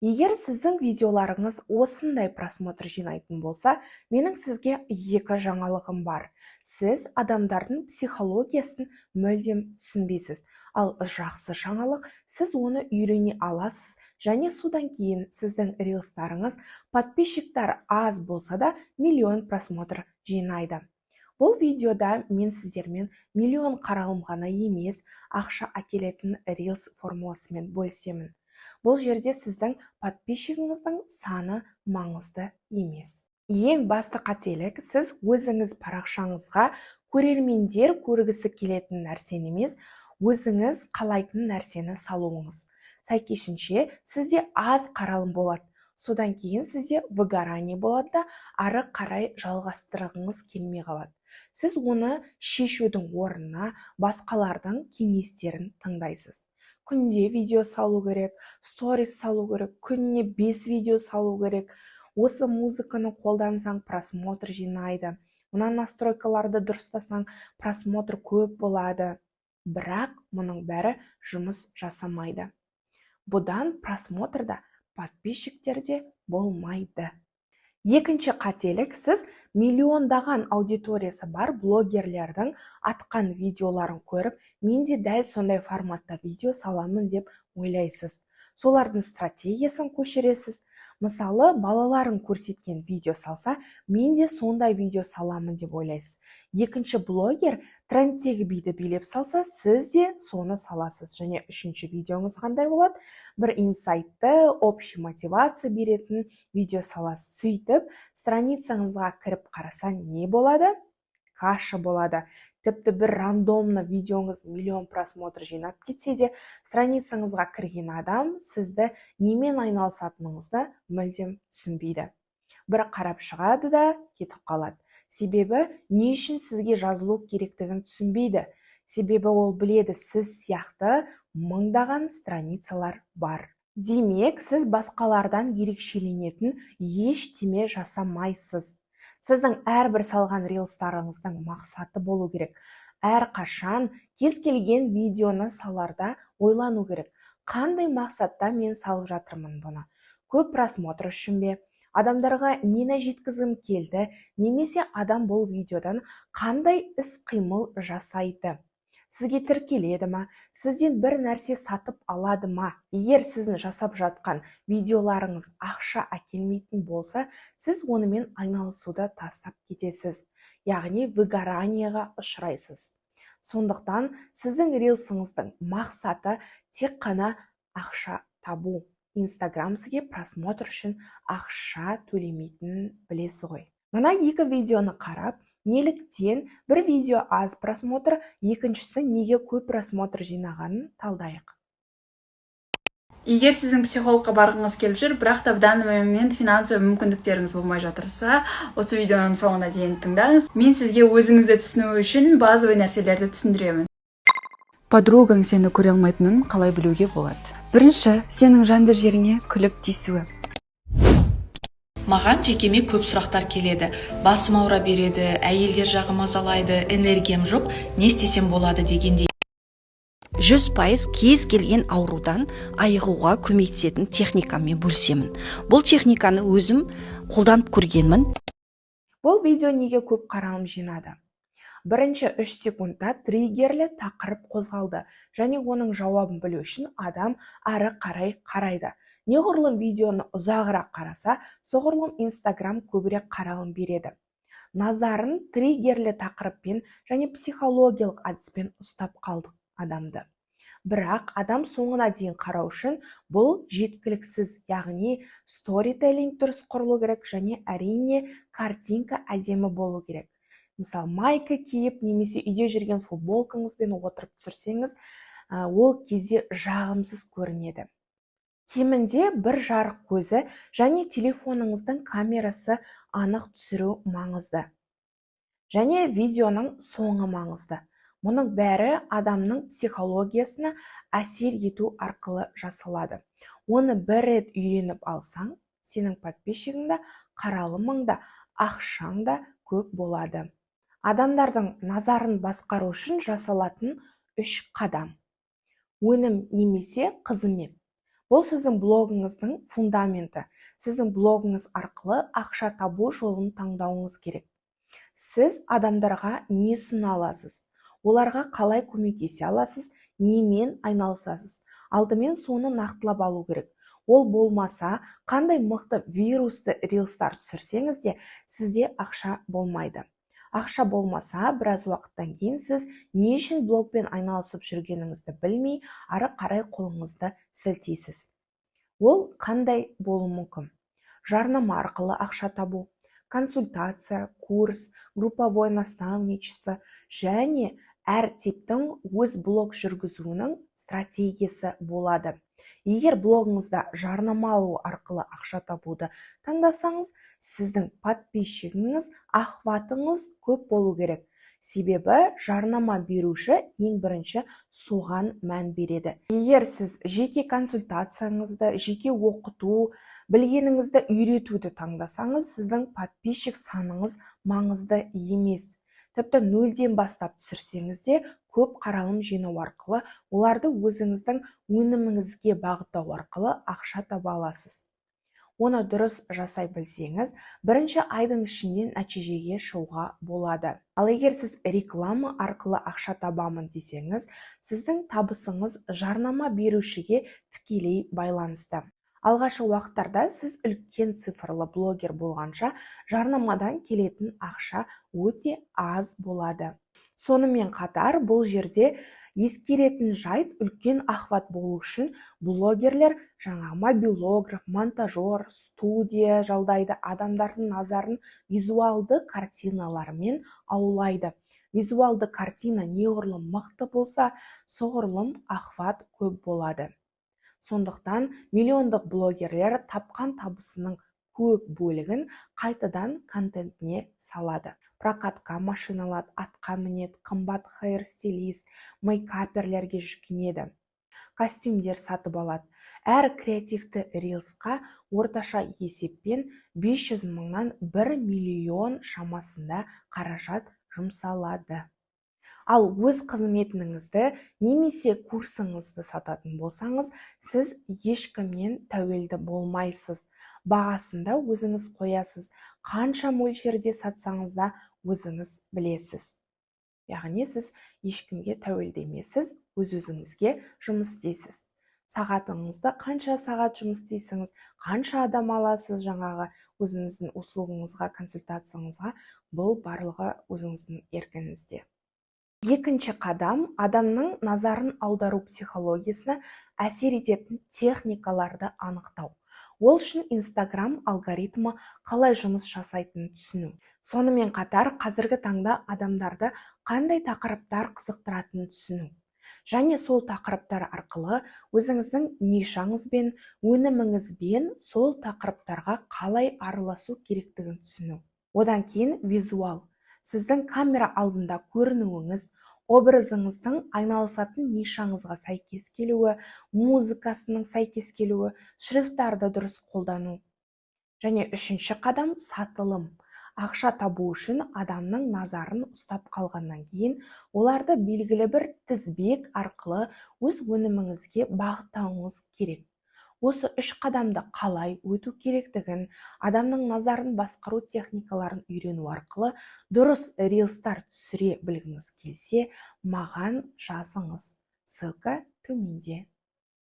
Егер сіздің видеоларыңыз осындай просмотр жинайтын болса, менің сізге екі жаңалығым бар. Сіз адамдардың психологиясын мүлдем түсінбейсіз. Ал жақсы жаңалық, сіз оны үйрене аласыз, және содан кейін сіздің рилстарыңыз подписчиктар аз болса да миллион просмотр жинайды. Бұл видеода мен сіздермен миллион қаралым ғана емес, ақша әкелетін рилс формуласымен бөлісемін. Бұл жерде сіздің подписчигіңіздің саны маңызды емес. Ең басты қателік, сіз өзіңіз парақшаңызға көрермендер көргісі келетін нәрсені емес, өзіңіз қалайтын нәрсені салуыңыз. Сәйкесінше сізде аз қаралым болады. Содан кейін сізде выгорание болады да, ары қарай жалғастырғыңыз келмей қалады. Сіз оны шешудің орнына басқалардың кеңестерін тыңдайсыз. Күнде видео салу керек, сторис салу керек, күніне 5 видео салу керек. Осы музыканы қолдансаң просмотр жинайды. Мына настройкаларды дұрыстасаң просмотр көп болады. Бірақ мұның бәрі жұмыс жасамайды. Бұдан просмотрда, подписчиктерде болмайды. Екінші қателік, сіз миллиондаған аудиториясы бар блогерлердің атқан видеоларын көріп, мен де дәл сондай форматта видео саламын деп ойлайсыз. Солардың стратегиясын көшіресіз. Мысалы, балаларын көрсеткен видео салса, мен де сондай видео саламын деп ойлайсыз. Екінші блогер трендтегі биді билеп салса, сіз де соны саласыз. Және үшінші видеоңыз қандай болады? Бір инсайтты, общий мотивация беретін видео саласыз. Сөйтіп, страницаңызға кіріп қараса не болады? Каша болады. Тіпті бір рандомны видеоңыз миллион просмотр жинап кетсе де, страницаңызға кірген адам сізді немен айналысатыныңызды мүлдем түсінбейді. Бір қарап шығады да кетіп қалады. Себебі не үшін сізге жазылу керектігін түсінбейді. Себебі ол біледі, сіз сияқты мыңдаған страницалар бар. Демек, сіз басқалардан ерекшеленетін ештеме жасамайсыз. Сіздің әрбір салған рилстарыңыздың мақсаты болу керек. Әрқашан кез келген видеоны саларда ойлану керек. Қандай мақсатта мен салып жатырмын бұны? Көп просмотр үшін бе? Адамдарға нені жеткізгім келді? Немесе адам бұл видеодан қандай іс-қимыл жасайды? Сізге тіркеледі ма? Сізден бір нәрсе сатып алады ма? Егер сіздің жасап жатқан видеоларыңыз ақша әкелмейтін болса, сіз онымен айналысуды тастап кетесіз. Яғни выгоранияға ұшырайсыз. Сондықтан сіздің рилсыңыздың мақсаты тек қана ақша табу. Инстаграм сізге просмотр үшін ақша төлемейтінін білесіз ғой. Мына екі видеоны қарап, неліктен бір видео аз просмотр, екіншісі неге көп просмотр жинағанын талдайық. Егер сіздің психологқа барғыңыз келіп жүр, бірақ та в данный момент финансовый мүмкіндіктеріңіз болмай жатырса, осы видеоның соңына дейін тыңдаңыз. Мен сізге өзіңізді түсіну үшін базовый нәрселерді түсіндіремін. Подругаң сені көре алмайтынын қалай білуге болады? Бірінші, сенің жанды жеріңе күліп тиісуі. Маған жекеме көп сұрақтар келеді. Басым ауыра береді, әйелдер жағы мазалайды, энергиям жоқ, не істесем болады дегендей. 100% кез келген аурудан айығуға көмектесетін техникамен бөлісемін. Бұл техниканы өзім қолданып көргенмін. Бұл видео неге көп қаралым жинады? Бірінші 3 секундта триггерлі тақырып қозғалды, және оның жауабын білу үшін адам ары қарай қарайды. Неғұрлым видеоны ұзағырақ қараса, соғұрлым Инстаграм көбірек қаралым береді. Назарын триггерлі тақырыппен және психологиялық әдіспен ұстап қалдық адамды. Бірақ адам соңына дейін қарау үшін бұл жеткіліксіз, яғни сторителлинг дұрыс құрылу керек, және әрине картинка әдемі болу керек. Мысалы, майка киіп, немесе үйде жүрген футболкаңызбен отырып түсірсеңіз, ол кезде жағымсыз көрінеді. Кемінде бір жарық көзі және телефоныңыздың камерасы анық түсіру маңызды. Және видеоның соңы маңызды. Мұның бәрі адамның психологиясына әсер ету арқылы жасалады. Оны бір рет үйреніп алсаң, сенің подписчигіңде, қаралымыңда, ақшаңда көп болады. Адамдардың назарын басқару үшін жасалатын 3 қадам. Өнім немесе қызмет. Бұл сіздің блогыңыздың фундаменті. Сіздің блогыңыз арқылы ақша табу жолын таңдауыңыз керек. Сіз адамдарға не ұсына аласыз? Оларға қалай көмектесе аласыз? Немен айналысасыз? Алдымен соны нақтылап алу керек. Ол болмаса, қандай мықты вирусты рилстар түсірсеңіз де, сізде ақша болмайды. Ақша болмаса, біраз уақыттан кейін сіз не үшін блогпен айналысып жүргеніңізді білмей, ары қарай қолыңызды сілтейсіз. Ол қандай болуы мүмкін? Жарнама арқылы ақша табу, консультация, курс, групповое наставничество және әр типтің өз блог жүргізуінің стратегиясы болады. Егер блогыңызда жарнама алу арқылы ақша табуды таңдасаңыз, сіздің подписчигіңіз, охватыңыз көп болу керек. Себебі жарнама беруші ең бірінші соған мән береді. Егер сіз жеке консультацияңызды, жеке оқыту, білгеніңізді үйретуді таңдасаңыз, сіздің подписчик саныңыз маңызды емес. Тіпті нөлден бастап түсірсеңіз де, көп қаралым жинау арқылы, оларды өзіңіздің өніміңізге бағыттау арқылы ақша таба аласыз. Оны дұрыс жасай білсеңіз, бірінші айдың ішінде нәтижеге шығуға болады. Ал егер сіз реклама арқылы ақша табамын десеңіз, сіздің табысыңыз жарнама берушіге тікелей байланысты. Алғашы уақыттарда сіз үлкен цифрлы блогер болғанша, жарнамадан келетін ақша өте аз болады. Сонымен қатар, бұл жерде ескеретін жайт, үлкен охват болу үшін блогерлер мобилограф, монтажер, студия жалдайды, адамдардың назарын визуалды картиналармен аулайды. Визуалды картина неғұрлым мықты болса, соғұрлым охват көп болады. Сондықтан миллиондық блогерлер тапқан табысының көп бөлігін қайтадан контентіне салады. Прокатқа машина алады, атқа мінеді, қымбат хейр-стилист, мейкаперлерге жүгінеді, костюмдер сатып алады. Әр креативті рилсқа орташа есеппен 500 мыңнан 1 миллион шамасында қаражат жұмсалады. Ал өз қызметіңізді немесе курсыңызды сататын болсаңыз, сіз ешкімнен тәуелді болмайсыз. Бағасында өзіңіз қоясыз, қанша мөлшерде сатсаңыз да өзіңіз білесіз. Яғни сіз ешкімге тәуелді емессіз, өз-өзіңізге жұмыс істейсіз. Сағатыңызды қанша сағат жұмыс істейсіңіз, қанша адам аласыз өзіңіздің услугыңызға, консультацияңызға, бұл барлығы өзіңіздің еркіңізде. Екінші қадам, адамның назарын аудару психологиясына әсер ететін техникаларды анықтау. Ол үшін Instagram алгоритмі қалай жұмыс жасайтынын түсіну. Сонымен қатар, қазіргі таңда адамдарды қандай тақырыптар қызықтыратынын түсіну. Және сол тақырыптар арқылы өзіңіздің нишаңызбен, өніміңізбен сол тақырыптарға қалай араласу керектігін түсіну. Одан кейін визуал. Сіздің камера алдында көрінуіңіз, образыңыздың айналысатын нишаңызға сәйкес келуі, музыкасының сәйкес келуі, шрифтарды дұрыс қолдану. Және үшінші қадам сатылым. Ақша табу үшін адамның назарын ұстап қалғаннан кейін, оларды белгілі бір тізбек арқылы өз өніміңізге бағыттауыңыз керек. Осы 3 қадамды қалай өту керектігін, адамның назарын басқару техникаларын үйрену арқылы дұрыс рилстар түсіре білгіңіз келсе, маған жазыңыз. Ссылка төменде.